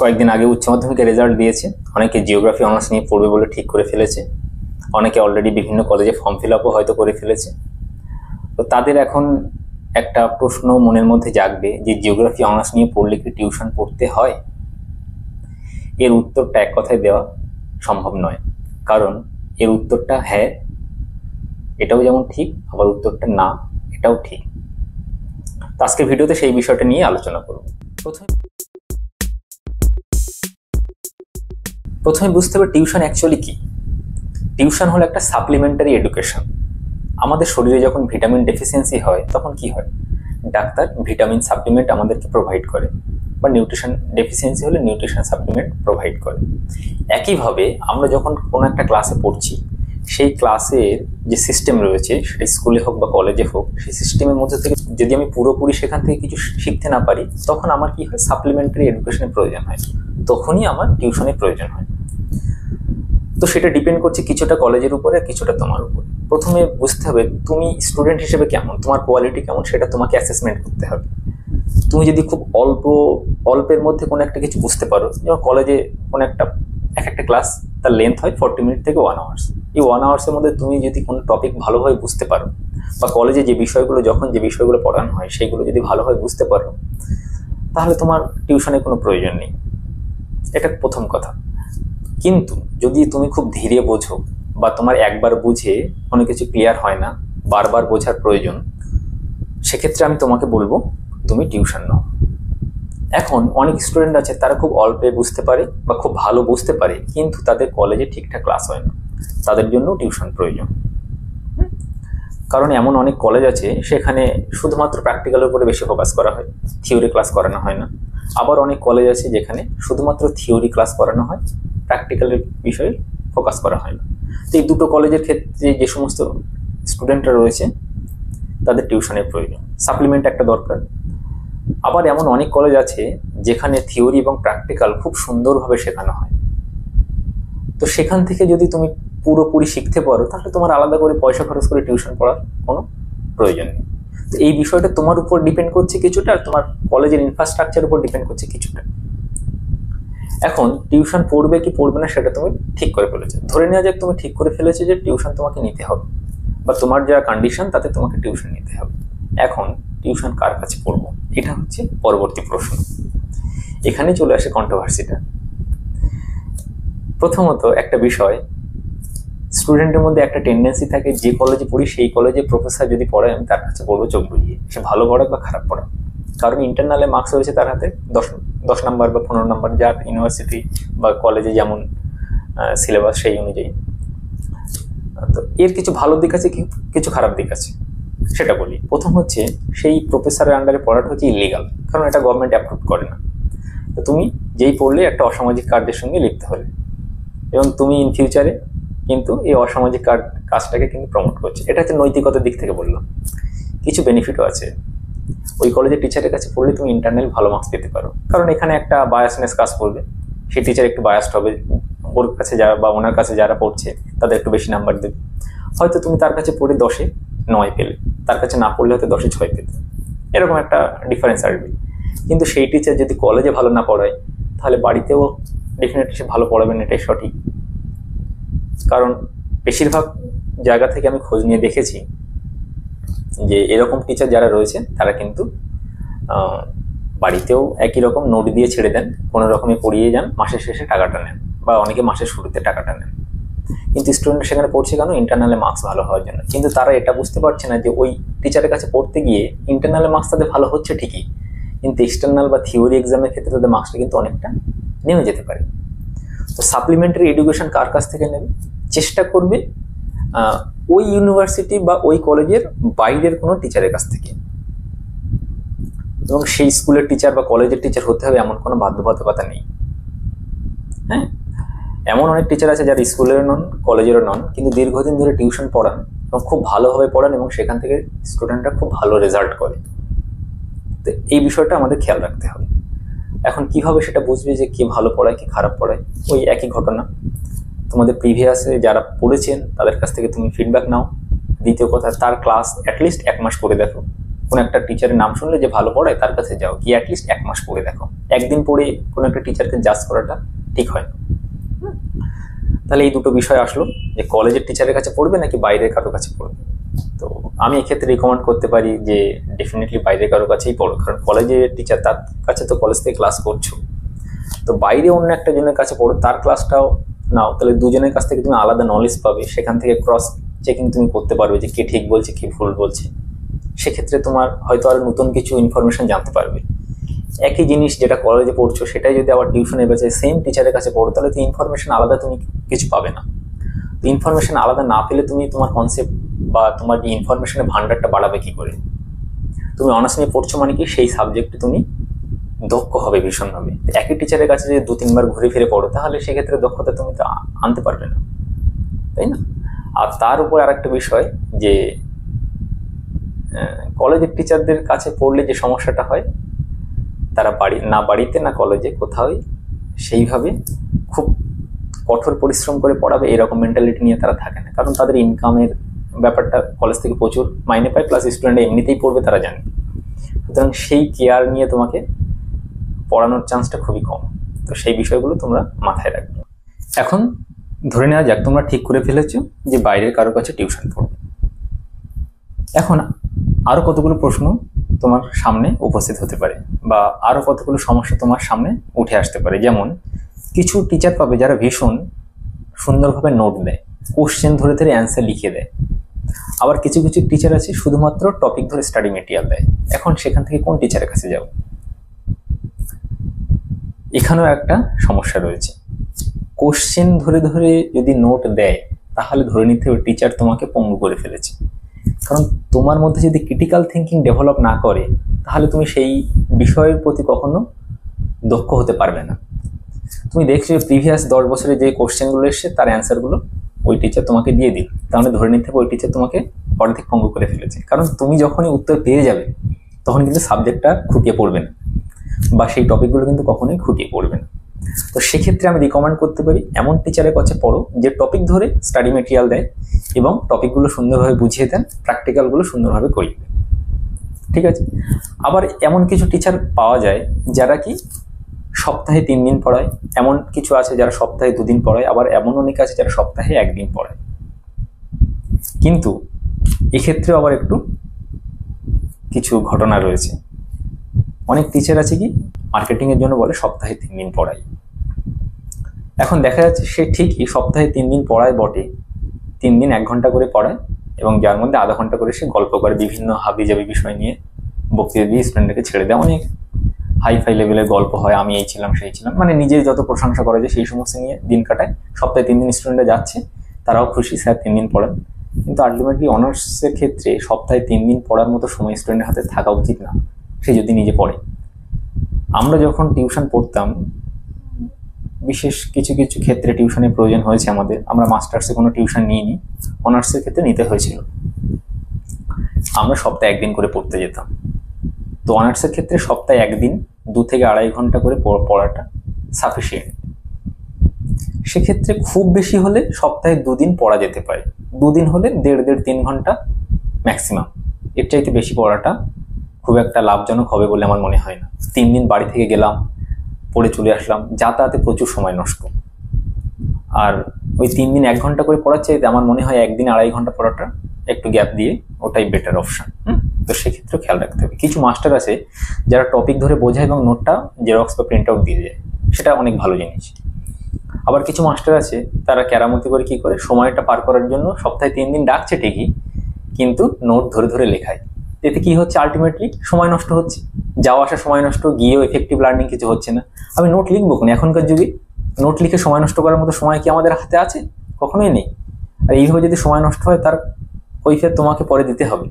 কয়েকদিন আগে উচ্চ মাধ্যমিকের রেজাল্ট দিয়েছে। অনেকে জিওগ্রাফি অনার্স নিয়ে পড়বে বলে ঠিক করে ফেলেছে, অনেকে অলরেডি বিভিন্ন কলেজে ফর্ম ফিল আপও হয়তো করে ফেলেছে। তো তাদের এখন একটা প্রশ্ন মনের মধ্যে জাগবে যে জিওগ্রাফি অনার্স নিয়ে পড়লে কি টিউশন পড়তে হয়? এর উত্তরটা এক কথায় দেওয়া সম্ভব নয়, কারণ এর উত্তরটা হ্যাঁ এটাও যেমন ঠিক, আবার উত্তরটা না এটাও ঠিক। তো আজকের ভিডিওতে সেই বিষয়টা নিয়ে আলোচনা করব। প্রথমে বুঝতে হবে টিউশন অ্যাকচুয়ালি কি। টিউশন হলো একটা সাপ্লিমেন্টারি এডুকেশন। আমাদের শরীরে যখন ভিটামিন ডেফিসিয়েন্সি হয় তখন কি হয়, ডাক্তার ভিটামিন সাপ্লিমেন্ট আমাদেরকে প্রোভাইড করে, বা নিউট্রিশন ডেফিসিয়েন্সি হলে নিউট্রিশন সাপ্লিমেন্ট প্রোভাইড করে। একইভাবে আমরা যখন কোনো একটা ক্লাসে পড়ছি, সেই ক্লাসের যে সিস্টেম রয়েছে সেটা স্কুলে হোক বা কলেজে হোক, সেই সিস্টেমের মধ্যে থেকে যদি আমি পুরোপুরি সেখান থেকে কিছু শিখতে না পারি, তখন আমার কি হয়, সাপ্লিমেন্টারি এডুকেশনের প্রয়োজন হয়, তখনই আমার টিউশনের প্রয়োজন হয়। তো সেটা ডিপেন্ড করছে কিছুটা কলেজের উপরে, কিছুটা তোমার উপরে। প্রথমে বুঝতে হবে তুমি স্টুডেন্ট হিসেবে কেমন, তোমার কোয়ালিটি কেমন, সেটা তোমাকে অ্যাসেসমেন্ট করতে হবে। তুমি যদি খুব অল্পের মধ্যে কোনো একটা কিছু বুঝতে পারো, যেমন কলেজে কোনো একটা ক্লাস তার লেন্থ হয় 40 মিনিট থেকে 1 আওয়ার্স। এই 1 আওয়ার্সের মধ্যে তুমি যদি কোনো টপিক ভালোভাবে বুঝতে পারো, বা কলেজে যে বিষয়গুলো পড়ানো হয় সেইগুলো যদি ভালোভাবে বুঝতে পারো, তাহলে তোমার টিউশনের কোনো প্রয়োজন নেই। এটা প্রথম কথা। কিন্তু যদি তুমি খুব ধীরে বোঝো, বা তোমার একবার বুঝে কোনো কিছু ক্লিয়ার হয় না, বারবার বোঝার প্রয়োজন, সেক্ষেত্রে আমি তোমাকে বলবো তুমি টিউশন নাও। এখন অনেক স্টুডেন্ট আছে তারা খুব অল্পে বুঝতে পারে বা খুব ভালো বুঝতে পারে, কিন্তু তাদের কলেজে ঠিকঠাক ক্লাস হয় না, তাদের জন্য টিউশন প্রয়োজন। কারণ এমন অনেক কলেজ আছে সেখানে শুধুমাত্র প্র্যাকটিক্যালের উপরে বেশি ফোকাস করা হয়, থিওরি ক্লাস করানো হয় না। আবার অনেক কলেজ আছে যেখানে শুধুমাত্র থিওরি ক্লাস করানো হয়, প্র্যাকটিক্যালের বিষয়ে ফোকাস করা হয় না। তো এই দুটো কলেজের ক্ষেত্রে যে সমস্ত স্টুডেন্টরা রয়েছে তাদের টিউশনের প্রয়োজন, সাপ্লিমেন্ট একটা দরকার। আবার এমন অনেক কলেজ আছে যেখানে থিওরি এবং প্র্যাকটিক্যাল খুব সুন্দরভাবে শেখানো হয়। তো সেখান থেকে যদি তুমি পুরোপুরি শিখতে পারো, তাহলে তোমার আলাদা করে পয়সা খরচ করে টিউশন পড়ার কোনো প্রয়োজন নেই। তো এই বিষয়টা তোমার উপর ডিপেন্ড করছে কিছুটা, আর তোমার কলেজের ইনফ্রাস্ট্রাকচার উপর ডিপেন্ড করছে কিছুটা। এখন টিউশন পড়বে কি পড়বে না সেটা তুমি ঠিক করে ফেলেছো, ধরে নেওয়া যাক তুমি ঠিক করে ফেলেছো যে টিউশন তোমাকে নিতে হবে, বা তোমার যা কন্ডিশন তাতে তোমাকে টিউশন নিতে হবে। এখন টিউশন কার কাছে পড়বো, এটা হচ্ছে পরবর্তী প্রশ্ন। এখানে চলে আসে কন্ট্রোভার্সিটা। প্রথমত একটা বিষয়, স্টুডেন্টের মধ্যে একটা টেন্ডেন্সি থাকে, যে কলেজে পড়ি সেই কলেজে প্রফেসর যদি পড়ায় আমি তার কাছে পড়বো চোখ বুলিয়ে, সে ভালো পড়াক বা খারাপ পড়াক। কারণ ইন্টারনালে মার্কস রয়েছে তার হাতে 10 নাম্বার বা 15 নাম্বার, যার ইউনিভার্সিটি বা কলেজে যেমন সিলেবাস সেই অনুযায়ী। তো এর কিছু ভালো দিক আছে, কিছু খারাপ দিক আছে, সেটা বলি। প্রথম হচ্ছে, সেই প্রফেসরের আন্ডারে পড়াটা হচ্ছে ইলিগাল, কারণ এটা গভর্নমেন্ট অ্যাপ্রুভ করে না। তো তুমি যেই পড়লে একটা অসামাজিক কার্যের সঙ্গে লিপ্ত হলে, এবং তুমি ইন ফিউচারে কিন্তু এই অসামাজিক কাজটাকে কিন্তু প্রমোট করছে। এটা হচ্ছে নৈতিকতার দিক থেকে বললাম। কিছু বেনিফিটও আছে। ওই কলেজের টিচারের কাছে পড়লে তুমি ইন্টারনাল ভালো মার্কস পেতে পারো, কারণ এখানে একটা বায়াসনেস কাজ করবে, সেই টিচার একটু বায়াসড হবে, ওর কাছে যারা বা ওনার কাছে যারা পড়ছে তাদের একটু বেশি নাম্বার দেবে। হয়তো তুমি তার কাছে পড়ে 10-এ 9 পেলে, তার কাছে না পড়লে হয়তো 10-এ 6 পেতে, এরকম একটা ডিফারেন্স আসবে। কিন্তু সেই টিচার যদি কলেজে ভালো না পড়ায়, তাহলে বাড়িতেও ডেফিনেটলি সে ভালো পড়াবেন, এটাই সঠিক। কারণ বেশিরভাগ জায়গা থেকে আমি খোঁজ নিয়ে দেখেছি যে এরকম টিচার যারা রয়েছে তারা কিন্তু বাড়িতেও একই রকম নোট দিয়ে ছেড়ে দেন, কোনো রকমে পড়িয়ে যান, মাসের শেষে টাকাটা নেন, বা অনেকে মাসের শুরুতে টাকাটা নেন। কিন্তু স্টুডেন্ট সেখানে পড়ছে কেন, ইন্টারনালে মার্কস ভালো হওয়ার জন্য। কিন্তু তারা এটা বুঝতে পারছে না যে ওই টিচারের কাছে পড়তে গিয়ে ইন্টারনালে মার্কস তাদের ভালো হচ্ছে ঠিকই, কিন্তু এক্সটার্নাল বা থিওরি এক্সামের ক্ষেত্রে তাদের মার্কসটা কিন্তু অনেকটা নেমে যেতে পারে। তো সাপ্লিমেন্টারি এডুকেশন কার কাছ থেকে নেবে, চেষ্টা করবে ওই ইউনিভার্সিটি বা ওই কলেজের বাইরের কোনো টিচারের কাছ থেকে। এবং সেই স্কুলের টিচার বা কলেজের টিচার হতে হবে এমন কোনো বাধ্যবাধকতা নেই। হ্যাঁ, এমন অনেক টিচার আছে যারা স্কুলেরও নন, কলেজেরও নন, কিন্তু দীর্ঘদিন ধরে টিউশন পড়ান এবং খুব ভালোভাবে পড়ান, এবং সেখান থেকে স্টুডেন্টরা খুব ভালো রেজাল্ট করে। তো এই বিষয়টা আমাদের খেয়াল রাখতে হবে। এখন কিভাবে সেটা বুঝবে যে কে ভালো পড়ায়, কে খারাপ পড়ায়? ওই একই ঘটনা, তোমাদের প্রিভিয়াসে যারা পড়েছেন তাদের কাছ থেকে তুমি ফিডব্যাক নাও। দ্বিতীয় কথা, তার ক্লাস অ্যাটলিস্ট 1 মাস করে দেখো, কোনো একটা টিচারের নাম শুনলে যে ভালো পড়ায় তার কাছে যাও, গিয়ে অ্যাটলিস্ট 1 মাস পড়ে দেখো। একদিন পড়ে কোনো একটা টিচারকে জাজ করাটা ঠিক হয় না। তাহলে এই দুটো বিষয় আসলো, যে কলেজের টিচারের কাছে পড়বে নাকি বাইরের কারোর কাছে পড়বে। তো আমি এক্ষেত্রে রিকমেন্ড করতে পারি যে ডেফিনেটলি বাইরের কারোর কাছেই পড়ো, কারণ কলেজের টিচার তার কাছে তো কলেজ থেকে ক্লাস করছো। তো বাইরে অন্য একটা জনের কাছে পড়ো, তার ক্লাসটাও নাও, তাহলে দুজনের কাছ থেকে তুমি আলাদা নলেজ পাবে, সেখান থেকে ক্রস চেকিং তুমি করতে পারবে যে কে ঠিক বলছে কে ভুল বলছে। সেক্ষেত্রে তোমার হয়তো আরো নতুন কিছু ইনফরমেশন জানতে পারবে। একই জিনিস যেটা কলেজে পড়ছো সেটাই যদি আবার টিউশনের বাজায় সেম টিচারের কাছে পড়ো, তাহলে তো ইনফরমেশন আলাদা তুমি কিছু পাবে না। তো ইনফরমেশন আলাদা না পেলে তুমি তোমার কনসেপ্ট বা তোমার যে ইনফরমেশনের ভান্ডারটা বাড়াবে কি করে। তুমি অনার্স নিয়ে পড়ছো মানে কি সেই সাবজেক্টে তুমি দক্ষ হবে ভীষণভাবে। একই টিচারের কাছে যদি 2-3 বার ঘুরে ফিরে পড়ো তাহলে সেক্ষেত্রে দক্ষতা তুমি তো আনতে পারবে না, তাই না? আর তার উপর আরেকটা বিষয় যে কলেজের টিচারদের কাছে পড়লে যে সমস্যাটা হয়, তারা বাড়িতে না কলেজে কোথাও সেইভাবে খুব কঠোর পরিশ্রম করে পড়াবে এরকম মেন্টালিটি নিয়ে তারা থাকে না, কারণ তাদের ইনকামের ব্যাপারটা কলেজ থেকে প্রচুর মাইনে পায়, প্লাস স্টুডেন্ট এমনিতেই পড়বে তারা জানে। সুতরাং সেই কেয়ার নিয়ে তোমাকে পড়ানোর চান্সটা খুবই কম। তো সেই বিষয়গুলো তোমরা মাথায় রাখবে। এখন ধরে নেওয়া যাক তোমরা ঠিক করে ফেলেছো যে বাইরের কারোর কাছে টিউশন পড়বে। এখন আরো কতগুলো প্রশ্ন তোমার সামনে উপস্থিত হতে পারে, বা আরো কতগুলো সমস্যা তোমার সামনে উঠে আসতে পারে। যেমন কিছু টিচার পাবে যারা ভীষণ সুন্দরভাবে নোট দেয়, কোশ্চেন ধরে ধরে অ্যান্সার লিখে দেয়। আবার কিছু কিছু টিচার আছে শুধুমাত্র টপিক ধরে স্টাডি মেটেরিয়াল দেয়। এখন সেখান থেকে কোন টিচারের কাছে যাও? এখানেও একটা সমস্যা রয়েছে। কোশ্চেন ধরে ধরে যদি নোট দেয় তাহলে ধরে নিতে হবে টিচার তোমাকে পঙ্গু করে ফেলেছে, কারণ তোমার মধ্যে যদি ক্রিটিক্যাল থিঙ্কিং ডেভেলপ না করে তাহলে তুমি সেই বিষয়ের প্রতি কখনো দক্ষ হতে পারবে না। তুমি দেখছো প্রিভিয়াস 10 বছরে যে কোশ্চেনগুলো এসছে তার অ্যান্সারগুলো ওই টিচার তোমাকে দিয়ে দিল, তাহলে ধরে নিতে হবে ওই টিচার তোমাকে অর্ধেক পঙ্গু করে ফেলেছে। কারণ তুমি যখনই উত্তর পেয়ে যাবে তখন কিন্তু সাবজেক্টটা খুঁটিয়ে পড়বে না, বা সেই টপিকগুলো কিন্তু কখনোই খুঁটিয়ে পড়বে না। তো সেক্ষেত্রে আমি রিকমেন্ড করতে পারি এমন টিচারের কাছে পড়ো যে টপিক ধরে স্টাডি মেটেরিয়াল দেয় এবং টপিকগুলো সুন্দরভাবে বুঝিয়ে দেন, প্র্যাকটিক্যালগুলো সুন্দরভাবে করিয়ে দেন। ঠিক আছে। আবার এমন কিছু টিচার পাওয়া যায় যারা কি সপ্তাহে 3 দিন পড়ায়, এমন কিছু আছে যারা সপ্তাহে 2 দিন পড়ায়, আবার এমন অনেক আছে যারা সপ্তাহে 1 দিন পড়ায়। কিন্তু এক্ষেত্রে আবার একটু কিছু ঘটনা রয়েছে। অনেক টিচার আছে কি মার্কেটিং এর জন্য বলে সপ্তাহে 3 দিন পড়ায়। এখন দেখা যাচ্ছে সে ঠিকই সপ্তাহে 3 দিন পড়ায় বটে, 3 দিন 1 ঘন্টা করে পড়ায়, এবং যার মধ্যে আধা ঘন্টা করে সে গল্প করে, বিভিন্ন হাবিজাবি বিষয় নিয়ে বক্তৃতা দিয়ে স্টুডেন্টকে ছেড়ে দেয়। অনেক হাই লেভেলের গল্প হয়, আমি এই ছিলাম সেই ছিলাম, মানে নিজের যত প্রশংসা করা যায় সেই সমস্ত নিয়ে দিন কাটায়। সপ্তাহে 3 দিন স্টুডেন্টরা যাচ্ছে, তারাও খুশি, স্যার 3 দিন পড়ান। কিন্তু আলটিমেটলি অনার্সের ক্ষেত্রে সপ্তাহে 3 দিন পড়ার মতো সময় স্টুডেন্টের হাতে থাকা উচিত না, সে যদি নিজে পড়ে। আমরা যখন টিউশন পড়তাম, বিশেষ কিছু কিছু ক্ষেত্রে টিউশনের প্রয়োজন হয়েছে আমাদের, আমরা মাস্টার্সে কোনো টিউশন নিইনি, অনার্সের ক্ষেত্রে নিতে হয়েছিল। আমরা সপ্তাহে 1 দিন করে পড়তে যেতাম। তো অনার্সের ক্ষেত্রে সপ্তাহে 1 দিন 2 থেকে 2.5 ঘন্টা করে পড়াটা সাফিসিয়েন্ট। সেক্ষেত্রে খুব বেশি হলে সপ্তাহে 2 দিন পড়া যেতে পারে, 2 দিন হলে 1.5-3 ঘন্টা ম্যাক্সিমাম। এর চাইতে বেশি পড়াটা খুব একটা লাভজনক হবে বলে আমার মনে হয় না। 3 দিন বাড়ি থেকে গেলাম, পড়ে চলে আসলাম, যাতায়াতে প্রচুর সময় নষ্ট। আর ওই 3 দিন 1 ঘন্টা করে পড়ার চাইতে আমার মনে হয় 1 দিন 2.5 ঘন্টা পড়াটা একটু গ্যাপ দিয়ে ওটাই বেটার অপশন। তো সেক্ষেত্রে খেয়াল রাখতে হবে। কিছু মাস্টার আছে যারা টপিক ধরে বোঝায় এবং নোটটা জেরক্স বা প্রিন্ট আউট দিয়ে দেয়, সেটা অনেক ভালো জিনিস। আবার কিছু মাস্টার আছে তারা কেরামতি করে কি করে, সময়টা পার করার জন্য সপ্তাহে 3 দিন ডাকছে ঠিকই, কিন্তু নোট ধরে ধরে লেখায়। এতে কি হচ্ছে, আলটিমেটলি সময় নষ্ট হচ্ছে, যাওয়া আসা সময় নষ্ট, গিয়েও এফেক্টিভ লার্নিং কিছু হচ্ছে না। আমি নোট লিখবো কেন? এখনকার যুগে নোট লিখে সময় নষ্ট করার মতো সময় কি আমাদের হাতে আছে? কখনোই নেই। আর এইভাবে যদি সময় নষ্ট হয় তার কৈফিয়ত তোমাকে পরে দিতে হবে।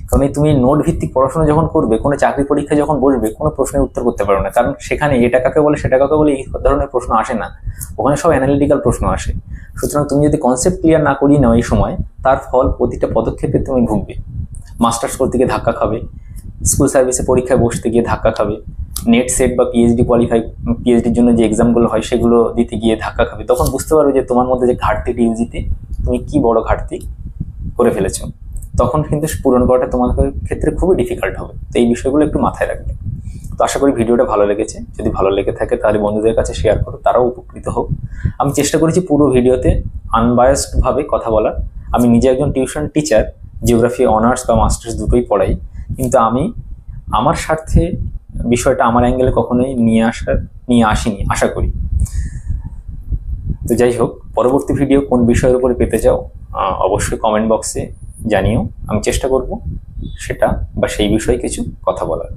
কারণ তুমি নোট ভিত্তিক পড়াশোনা যখন করবে, কোনো চাকরি পরীক্ষা যখন বসবে, কোনো প্রশ্নের উত্তর করতে পারবে না, কারণ সেখানে এটা কাকে বলে সেটা কাকে বলে এই ধরনের প্রশ্ন আসে না, ওখানে সব অ্যানালিটিক্যাল প্রশ্ন আসে। সুতরাং তুমি যদি কনসেপ্ট ক্লিয়ার না করিয়ে নাও এই সময়, তার ফল প্রতিটা পদক্ষেপে তুমি ভুগবে। মাস্টার্স করতে গিয়ে ধাক্কা খাবে, স্কুল সার্ভিসে পরীক্ষায় বসতে গিয়ে ধাক্কা খাবে, নেট সেট বা পিএইচডির জন্য যে এক্সামগুলো হয় সেগুলো দিতে গিয়ে ধাক্কা খাবে। তখন বুঝতে পারবে যে তোমার মধ্যে যে ঘাটতিটি ইউজিতে তুমি কি বড় ঘাটতি করে ফেলেছো। তখন কিন্তু পূরণ করাটা তোমাদের ক্ষেত্রে খুবই ডিফিকাল্ট হবে। তো এই বিষয়গুলো একটু মাথায় রাখবে। তো আশা করি ভিডিওটা ভালো লেগেছে। যদি ভালো লেগে থাকে তাহলে বন্ধুদের কাছে শেয়ার করো, তারাও উপকৃত হোক। আমি চেষ্টা করেছি পুরো ভিডিওতে আনবায়াসডভাবে কথা বলার। আমি নিজে একজন টিউশন টিচার, জিওগ্রাফি অনার্স বা মাস্টার্স দুটোই পড়াই, কিন্তু আমি আমার স্বার্থে বিষয়টা আমার অ্যাঙ্গেলে কখনোই নিয়ে আসিনি, আশা করি। তো যাই হোক, পরবর্তী ভিডিও কোন বিষয়ের উপরে পেতে চাও অবশ্যই কমেন্ট বক্সে জানিও। আমি চেষ্টা করব সেটা বা সেই বিষয়ে কিছু কথা বলার।